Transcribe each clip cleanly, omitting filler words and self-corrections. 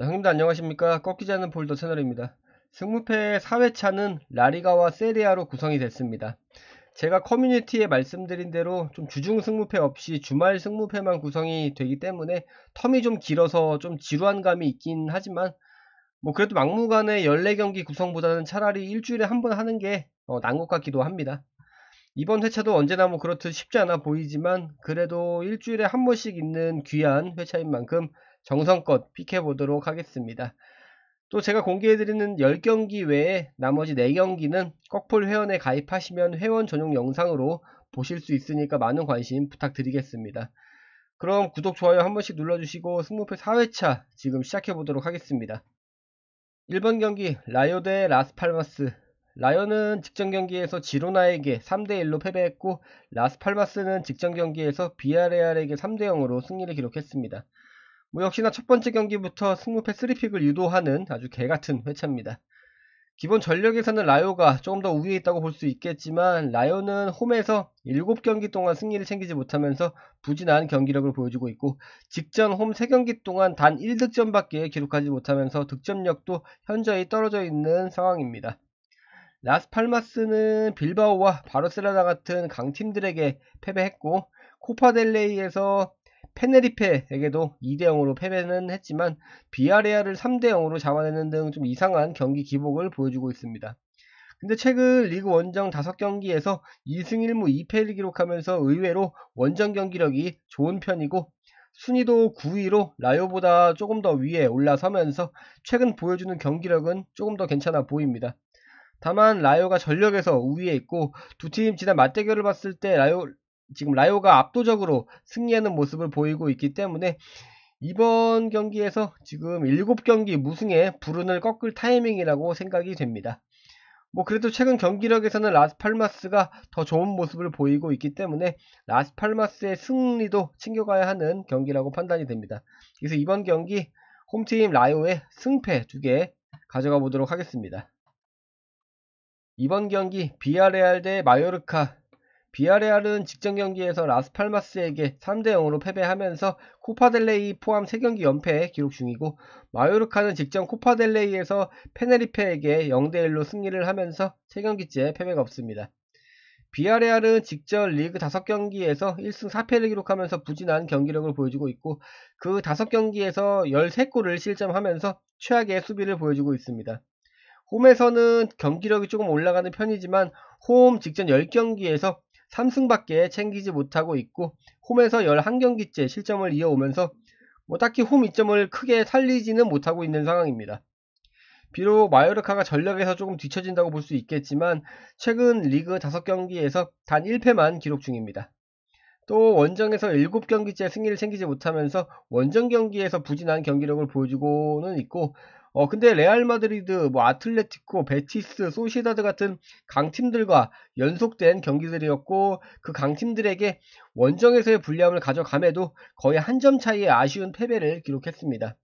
형님들 안녕하십니까. 꺾이지 않는 폴더 채널입니다. 승무패 4회차는 라리가와 세리아로 구성이 됐습니다. 제가 커뮤니티에 말씀드린 대로 좀 주중 승무패 없이 주말 승무패만 구성이 되기 때문에 텀이 좀 길어서 좀 지루한 감이 있긴 하지만 뭐 그래도 막무가내 14경기 구성보다는 차라리 일주일에 한 번 하는 게 나은 것 같기도 합니다. 이번 회차도 언제나 뭐 그렇듯 쉽지 않아 보이지만 그래도 일주일에 한 번씩 있는 귀한 회차인 만큼 정성껏 픽해보도록 하겠습니다. 또 제가 공개해드리는 10경기 외에 나머지 4경기는 꺽풀 회원에 가입하시면 회원 전용 영상으로 보실 수 있으니까 많은 관심 부탁드리겠습니다. 그럼 구독, 좋아요 한 번씩 눌러주시고 승무패 4회차 지금 시작해보도록 하겠습니다. 1번 경기 라요 대 라스팔마스. 라요는 직전 경기에서 지로나에게 3대1로 패배했고 라스팔마스는 직전 경기에서 비아레알에게 3대0으로 승리를 기록했습니다. 뭐 역시나 첫 번째 경기부터 승무패 3픽을 유도하는 아주 개같은 회차입니다. 기본 전력에서는 라요가 조금 더 우위에 있다고 볼 수 있겠지만 라요는 홈에서 7경기 동안 승리를 챙기지 못하면서 부진한 경기력을 보여주고 있고 직전 홈 3경기 동안 단 1득점밖에 기록하지 못하면서 득점력도 현저히 떨어져 있는 상황입니다. 라스팔마스는 빌바오와 바르셀로나 같은 강팀들에게 패배했고 코파델레이에서 페네리페에게도 2대0으로 패배는 했지만 비아레알을 3대0으로 잡아내는 등 좀 이상한 경기 기복을 보여주고 있습니다. 근데 최근 리그 원정 5경기에서 2승 1무 2패를 기록하면서 의외로 원정 경기력이 좋은 편이고 순위도 9위로 라요보다 조금 더 위에 올라서면서 최근 보여주는 경기력은 조금 더 괜찮아 보입니다. 다만 라요가 전력에서 우위에 있고 두 팀 지난 맞대결을 봤을 때 지금 라요가 압도적으로 승리하는 모습을 보이고 있기 때문에 이번 경기에서 지금 7경기 무승에 불운을 꺾을 타이밍이라고 생각이 됩니다. 뭐 그래도 최근 경기력에서는 라스팔마스가 더 좋은 모습을 보이고 있기 때문에 라스팔마스의 승리도 챙겨가야 하는 경기라고 판단이 됩니다. 그래서 이번 경기 홈팀 라요의 승패 2개 가져가 보도록 하겠습니다. 이번 경기 비아레알 대 마요르카. 비아레알은 직전 경기에서 라스팔마스에게 3대0으로 패배하면서 코파델레이 포함 3경기 연패 기록 중이고 마요르카는 직전 코파델레이에서 페네리페에게 0대1로 승리를 하면서 3경기째 패배가 없습니다. 비아레알은 직전 리그 5경기에서 1승 4패를 기록하면서 부진한 경기력을 보여주고 있고 그 5경기에서 13골을 실점하면서 최악의 수비를 보여주고 있습니다. 홈에서는 경기력이 조금 올라가는 편이지만 홈 직전 10경기에서 3승밖에 챙기지 못하고 있고 홈에서 11경기째 실점을 이어오면서 뭐 딱히 홈 이점을 크게 살리지는 못하고 있는 상황입니다. 비록 마요르카가 전력에서 조금 뒤처진다고 볼 수 있겠지만 최근 리그 5경기에서 단 1패만 기록 중입니다. 또 원정에서 7경기째 승리를 챙기지 못하면서 원정 경기에서 부진한 경기력을 보여주고는 있고 근데 레알 마드리드, 뭐 아틀레티코, 베티스, 소시다드 같은 강팀들과 연속된 경기들이었고 그 강팀들에게 원정에서의 불리함을 가져감에도 거의 한 점 차이의 아쉬운 패배를 기록했습니다.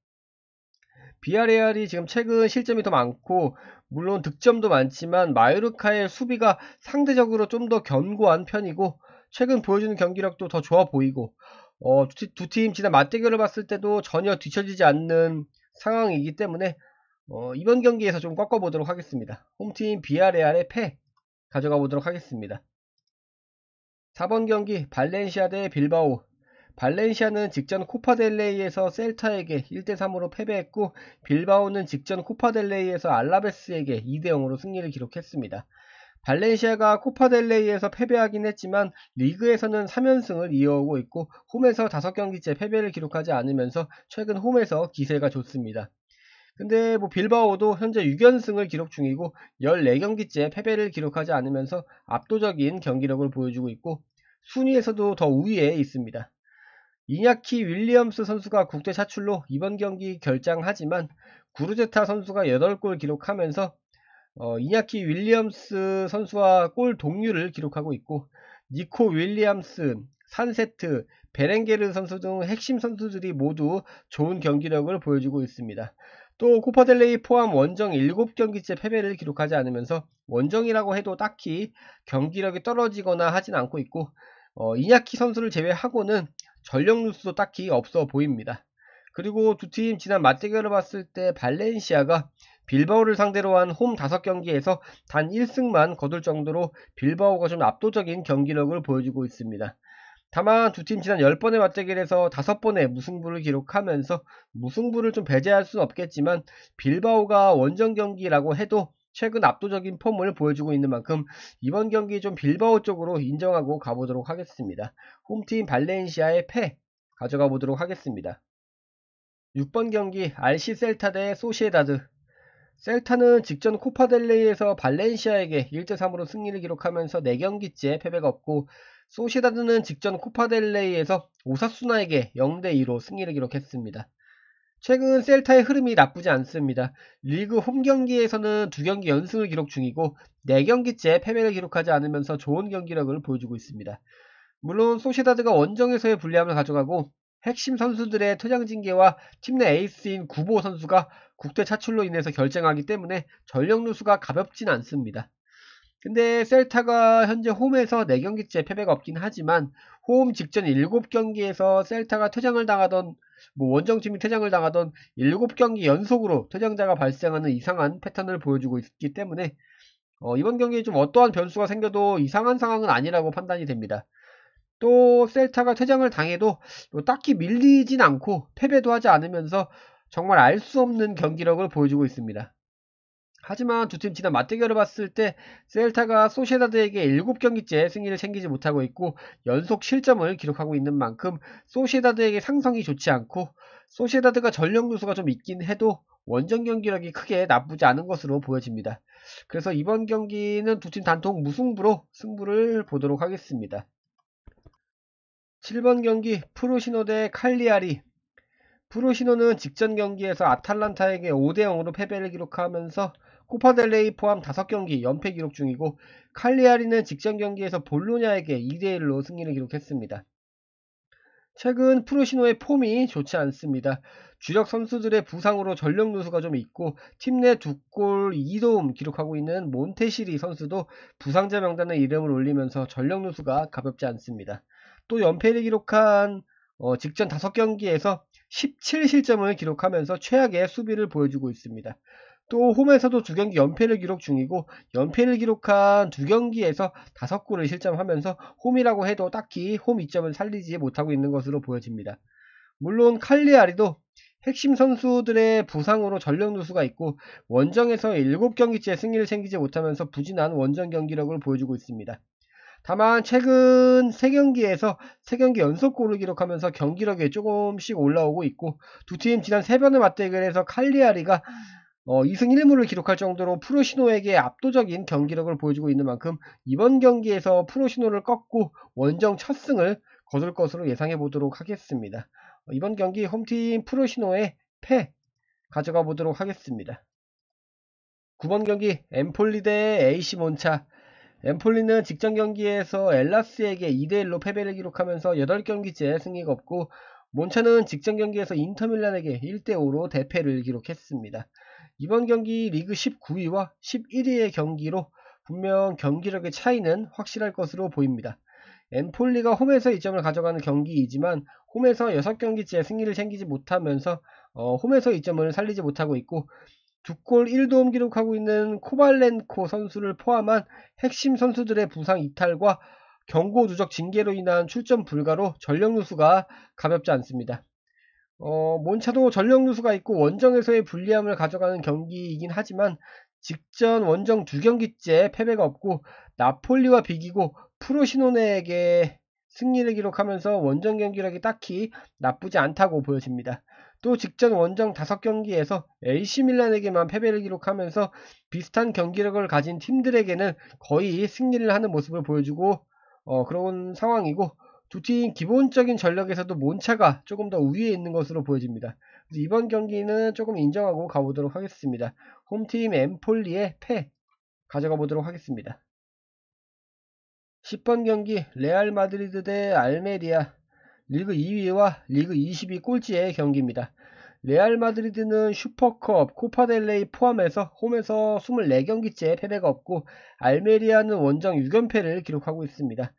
비아레알이 지금 최근 실점이 더 많고 물론 득점도 많지만 마요르카의 수비가 상대적으로 좀 더 견고한 편이고 최근 보여주는 경기력도 더 좋아 보이고 두 팀 지난 맞대결을 봤을 때도 전혀 뒤처지지 않는 상황이기 때문에 이번 경기에서 좀 꺾어보도록 하겠습니다. 홈팀 비아레알의 패 가져가 보도록 하겠습니다. 4번 경기 발렌시아 대 빌바오. 발렌시아는 직전 코파델레이에서 셀타에게 1대3으로 패배했고 빌바오는 직전 코파델레이에서 알라베스에게 2대0으로 승리를 기록했습니다. 발렌시아가 코파델레이에서 패배하긴 했지만 리그에서는 3연승을 이어오고 있고 홈에서 5경기째 패배를 기록하지 않으면서 최근 홈에서 기세가 좋습니다. 근데 뭐 빌바오도 현재 6연승을 기록 중이고 14경기째 패배를 기록하지 않으면서 압도적인 경기력을 보여주고 있고 순위에서도 더 우위에 있습니다. 이냐키 윌리엄스 선수가 국대 차출로 이번 경기 결장하지만 구르제타 선수가 8골 기록하면서 이냐키 윌리엄스 선수와 골 동률을 기록하고 있고 니코 윌리엄스, 산세트, 베렌게르 선수 등 핵심 선수들이 모두 좋은 경기력을 보여주고 있습니다. 또 코파델레이 포함 원정 7경기째 패배를 기록하지 않으면서 원정이라고 해도 딱히 경기력이 떨어지거나 하진 않고 있고 이냐키 선수를 제외하고는 전력 누수도 딱히 없어 보입니다. 그리고 두 팀 지난 맞대결을 봤을 때 발렌시아가 빌바오를 상대로 한 홈 5경기에서 단 1승만 거둘 정도로 빌바오가 좀 압도적인 경기력을 보여주고 있습니다. 다만 두 팀 지난 10번의 맞대결에서 5번의 무승부를 기록하면서 무승부를 좀 배제할 수는 없겠지만 빌바오가 원정 경기라고 해도 최근 압도적인 폼을 보여주고 있는 만큼 이번 경기 좀 빌바오 쪽으로 인정하고 가보도록 하겠습니다. 홈팀 발렌시아의 패 가져가 보도록 하겠습니다. 6번 경기 RC 셀타 대 소시에다드. 셀타는 직전 코파델레이에서 발렌시아에게 1대3으로 승리를 기록하면서 4경기째 패배가 없고, 소시에다드는 직전 코파델레이에서 오사수나에게 0대2로 승리를 기록했습니다. 최근 셀타의 흐름이 나쁘지 않습니다. 리그 홈 경기에서는 2경기 연승을 기록 중이고 4경기째 패배를 기록하지 않으면서 좋은 경기력을 보여주고 있습니다. 물론 소시에다드가 원정에서의 불리함을 가져가고 핵심 선수들의 퇴장 징계와 팀 내 에이스인 구보 선수가 국대 차출로 인해서 결정하기 때문에 전력 누수가 가볍진 않습니다. 근데 셀타가 현재 홈에서 4경기째 패배가 없긴 하지만 홈 직전 7경기에서 셀타가 퇴장을 당하던 원정팀이 퇴장을 당하던 7경기 연속으로 퇴장자가 발생하는 이상한 패턴을 보여주고 있기 때문에 이번 경기에 좀 어떠한 변수가 생겨도 이상한 상황은 아니라고 판단이 됩니다. 또 셀타가 퇴장을 당해도 딱히 밀리진 않고 패배도 하지 않으면서 정말 알 수 없는 경기력을 보여주고 있습니다. 하지만 두 팀 지난 맞대결을 봤을 때 셀타가 소시에다드에게 7경기째 승리를 챙기지 못하고 있고 연속 실점을 기록하고 있는 만큼 소시에다드에게 상성이 좋지 않고, 소시에다드가 전력 누수가 좀 있긴 해도 원정 경기력이 크게 나쁘지 않은 것으로 보여집니다. 그래서 이번 경기는 두 팀 단통 무승부로 승부를 보도록 하겠습니다. 7번 경기 프로시노 대 칼리아리. 프로시노는 직전 경기에서 아탈란타에게 5대0으로 패배를 기록하면서 코파델레이 포함 5경기 연패 기록 중이고, 칼리아리는 직전 경기에서 볼로냐에게 2대1로 승리를 기록했습니다. 최근 프로시노의 폼이 좋지 않습니다. 주력 선수들의 부상으로 전력 누수가 좀 있고 팀 내 2골 2도움 기록하고 있는 몬테시리 선수도 부상자 명단에 이름을 올리면서 전력 누수가 가볍지 않습니다. 또 연패를 기록한 직전 5경기에서 17실점을 기록하면서 최악의 수비를 보여주고 있습니다. 또 홈에서도 2경기 연패를 기록 중이고 연패를 기록한 2경기에서 5골을 실점하면서 홈이라고 해도 딱히 홈 이점을 살리지 못하고 있는 것으로 보여집니다. 물론 칼리아리도 핵심 선수들의 부상으로 전력 누수가 있고 원정에서 7경기째 승리를 챙기지 못하면서 부진한 원정 경기력을 보여주고 있습니다. 다만 최근 3경기에서 3경기 연속골을 기록하면서 경기력이 조금씩 올라오고 있고, 두 팀 지난 3번의 맞대결에서 칼리아리가 2승 1무를 기록할 정도로 프로시노에게 압도적인 경기력을 보여주고 있는 만큼 이번 경기에서 프로시노를 꺾고 원정 첫 승을 거둘 것으로 예상해 보도록 하겠습니다. 이번 경기 홈팀 프로시노의 패 가져가 보도록 하겠습니다. 9번 경기 엠폴리 대 AC 몬차. 엠폴리는 직전 경기에서 엘라스에게 2대1로 패배를 기록하면서 8경기째 승리가 없고, 몬차는 직전 경기에서 인터밀란에게 1대5로 대패를 기록했습니다. 이번 경기 리그 19위와 11위의 경기로 분명 경기력의 차이는 확실할 것으로 보입니다. 엠폴리가 홈에서 2점을 가져가는 경기이지만 홈에서 6경기째 승리를 챙기지 못하면서 홈에서 2점을 살리지 못하고 있고, 2골 1도움 기록하고 있는 코발렌코 선수를 포함한 핵심 선수들의 부상 이탈과 경고 누적 징계로 인한 출전 불가로 전력 누수가 가볍지 않습니다. 몬차도 전력 누수가 있고 원정에서의 불리함을 가져가는 경기이긴 하지만 직전 원정 2경기째 패배가 없고 나폴리와 비기고 프로시노네에게 승리를 기록하면서 원정 경기력이 딱히 나쁘지 않다고 보여집니다. 또 직전 원정 5경기에서 AC밀란에게만 패배를 기록하면서 비슷한 경기력을 가진 팀들에게는 거의 승리를 하는 모습을 보여주고 그런 상황이고, 두 팀 기본적인 전력에서도 몬차가 조금 더 우위에 있는 것으로 보여집니다. 그래서 이번 경기는 조금 인정하고 가보도록 하겠습니다. 홈팀 엠폴리의 패 가져가 보도록 하겠습니다. 10번 경기 레알 마드리드 대 알메리아. 리그 2위와 리그 20위 꼴찌의 경기입니다. 레알 마드리드는 슈퍼컵, 코파델레이 포함해서 홈에서 24경기째 패배가 없고, 알메리아는 원정 6연패를 기록하고 있습니다.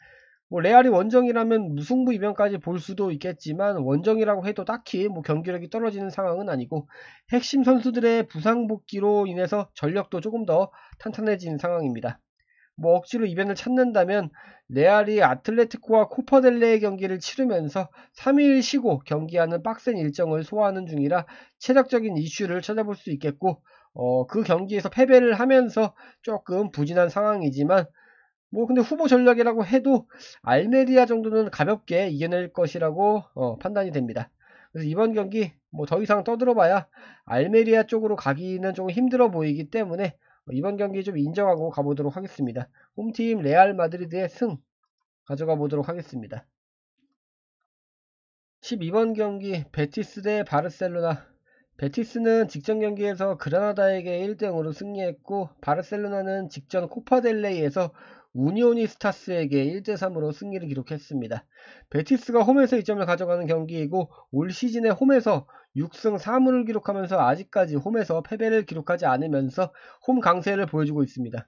뭐 레알이 원정이라면 무승부 이변까지 볼 수도 있겠지만 원정이라고 해도 딱히 뭐 경기력이 떨어지는 상황은 아니고 핵심 선수들의 부상 복귀로 인해서 전력도 조금 더 탄탄해진 상황입니다. 뭐 억지로 이변을 찾는다면 레알이 아틀레티코와 코파델레의 경기를 치르면서 3일 쉬고 경기하는 빡센 일정을 소화하는 중이라 체력적인 이슈를 찾아볼 수 있겠고 그 경기에서 패배를 하면서 조금 부진한 상황이지만 뭐 근데 후보 전략이라고 해도 알메리아 정도는 가볍게 이겨낼 것이라고 판단이 됩니다. 그래서 이번 경기 뭐 더 이상 떠들어봐야 알메리아 쪽으로 가기는 좀 힘들어 보이기 때문에 이번 경기 좀 인정하고 가보도록 하겠습니다. 홈팀 레알 마드리드의 승 가져가 보도록 하겠습니다. 12번 경기 베티스 대 바르셀로나. 베티스는 직전 경기에서 그라나다에게 1대0으로 승리했고 바르셀로나는 직전 코파델레이에서 우니오니스타스에게 1대3으로 승리를 기록했습니다. 베티스가 홈에서 2점을 가져가는 경기이고 올 시즌에 홈에서 6승 4무를 기록하면서 아직까지 홈에서 패배를 기록하지 않으면서 홈 강세를 보여주고 있습니다.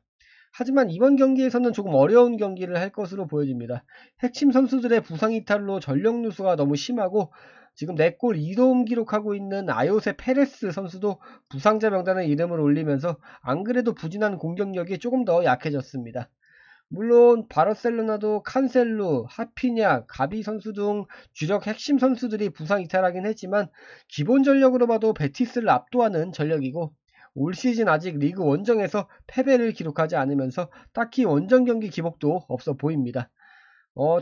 하지만 이번 경기에서는 조금 어려운 경기를 할 것으로 보여집니다. 핵심 선수들의 부상 이탈로 전력 누수가 너무 심하고 지금 4골 2도움 기록하고 있는 아요세 페레스 선수도 부상자 명단에 이름을 올리면서 안 그래도 부진한 공격력이 조금 더 약해졌습니다. 물론 바르셀로나도 칸셀루, 하피냐, 가비 선수 등 주력 핵심 선수들이 부상 이탈하긴 했지만 기본 전력으로 봐도 베티스를 압도하는 전력이고 올 시즌 아직 리그 원정에서 패배를 기록하지 않으면서 딱히 원정 경기 기복도 없어 보입니다.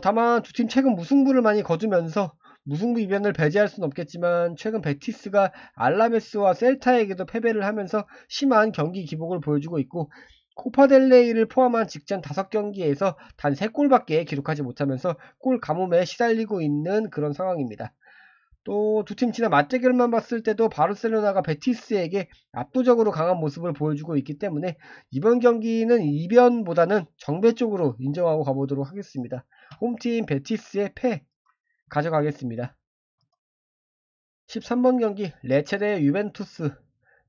다만 두 팀 최근 무승부를 많이 거두면서 무승부 이변을 배제할 수는 없겠지만 최근 베티스가 알라베스와 셀타에게도 패배를 하면서 심한 경기 기복을 보여주고 있고 코파델레이를 포함한 직전 5경기에서 단 3골밖에 기록하지 못하면서 골 가뭄에 시달리고 있는 그런 상황입니다. 또 두 팀 지난 맞대결만 봤을 때도 바르셀로나가 베티스에게 압도적으로 강한 모습을 보여주고 있기 때문에 이번 경기는 이변보다는 정배 쪽으로 인정하고 가보도록 하겠습니다. 홈팀 베티스의 패 가져가겠습니다. 13번 경기 레체 대 유벤투스.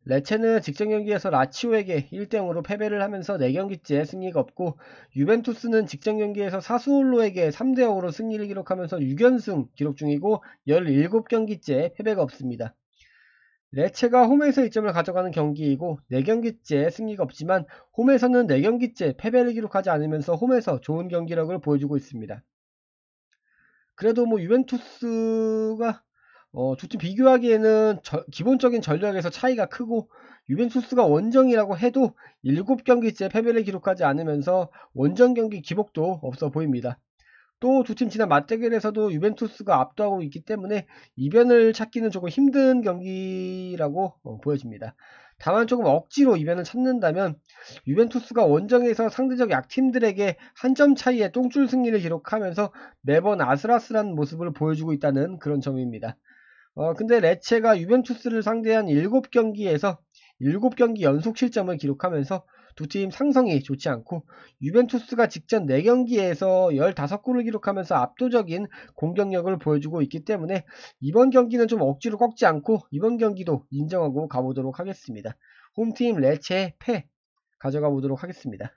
레체는 직전 경기에서 라치오에게 1대0으로 패배를 하면서 4경기째 승리가 없고 유벤투스는 직전 경기에서 사수올로에게 3대0으로 승리를 기록하면서 6연승 기록 중이고 17경기째 패배가 없습니다. 레체가 홈에서 2점을 가져가는 경기이고 4경기째 승리가 없지만 홈에서는 4경기째 패배를 기록하지 않으면서 홈에서 좋은 경기력을 보여주고 있습니다. 그래도 뭐 유벤투스가 두 팀 비교하기에는 기본적인 전력에서 차이가 크고 유벤투스가 원정이라고 해도 7경기째 패배를 기록하지 않으면서 원정 경기 기복도 없어 보입니다. 또 두 팀 지난 맞대결에서도 유벤투스가 압도하고 있기 때문에 이변을 찾기는 조금 힘든 경기라고 보여집니다. 다만 조금 억지로 이변을 찾는다면 유벤투스가 원정에서 상대적 약팀들에게 한 점 차이의 똥줄 승리를 기록하면서 매번 아슬아슬한 모습을 보여주고 있다는 그런 점입니다. 근데 레체가 유벤투스를 상대한 7경기에서 7경기 연속 실점을 기록하면서 두 팀 상성이 좋지 않고 유벤투스가 직전 4경기에서 15골을 기록하면서 압도적인 공격력을 보여주고 있기 때문에 이번 경기는 좀 억지로 꺾지 않고 이번 경기도 인정하고 가보도록 하겠습니다. 홈팀 레체 패 가져가 보도록 하겠습니다.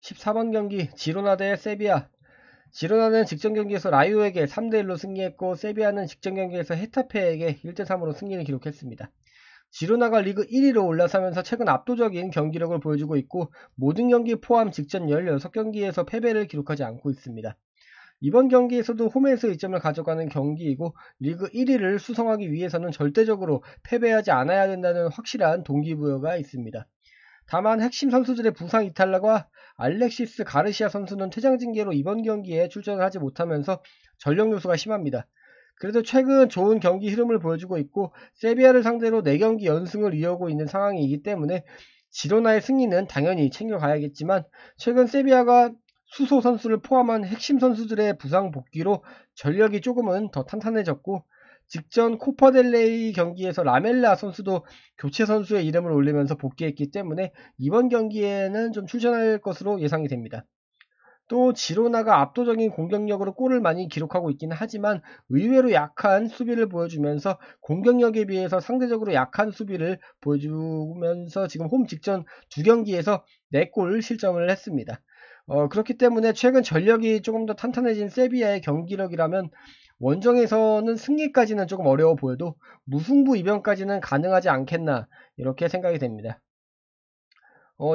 14번 경기 지로나 대 세비야. 지로나는 직전 경기에서 라이오에게 3대1로 승리했고 세비야는 직전 경기에서 헤타페에게 1대3으로 승리를 기록했습니다. 지로나가 리그 1위로 올라서면서 최근 압도적인 경기력을 보여주고 있고 모든 경기 포함 직전 16경기에서 패배를 기록하지 않고 있습니다. 이번 경기에서도 홈에서 2점을 가져가는 경기이고 리그 1위를 수성하기 위해서는 절대적으로 패배하지 않아야 된다는 확실한 동기부여가 있습니다. 다만 핵심 선수들의 부상 이탈과 알렉시스 가르시아 선수는 퇴장 징계로 이번 경기에 출전을 하지 못하면서 전력 누수가 심합니다. 그래도 최근 좋은 경기 흐름을 보여주고 있고 세비야를 상대로 4경기 연승을 이어오고 있는 상황이기 때문에 지로나의 승리는 당연히 챙겨가야겠지만 최근 세비야가 수소 선수를 포함한 핵심 선수들의 부상 복귀로 전력이 조금은 더 탄탄해졌고 직전 코파델레이 경기에서 라멜라 선수도 교체 선수의 이름을 올리면서 복귀했기 때문에 이번 경기에는 좀 출전할 것으로 예상이 됩니다. 또 지로나가 압도적인 공격력으로 골을 많이 기록하고 있긴 하지만 의외로 약한 수비를 보여주면서 공격력에 비해서 상대적으로 약한 수비를 보여주면서 지금 홈 직전 2경기에서 4골 실점을 했습니다. 그렇기 때문에 최근 전력이 조금 더 탄탄해진 세비야의 경기력이라면 원정에서는 승리까지는 조금 어려워 보여도 무승부 이변까지는 가능하지 않겠나 이렇게 생각이 됩니다.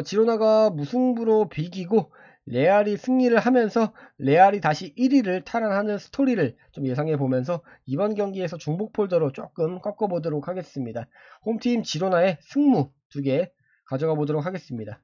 지로나가 무승부로 비기고 레알이 승리를 하면서 레알이 다시 1위를 탈환하는 스토리를 좀 예상해 보면서 이번 경기에서 중복 폴더로 조금 꺾어보도록 하겠습니다. 홈팀 지로나의 승무 2개 가져가 보도록 하겠습니다.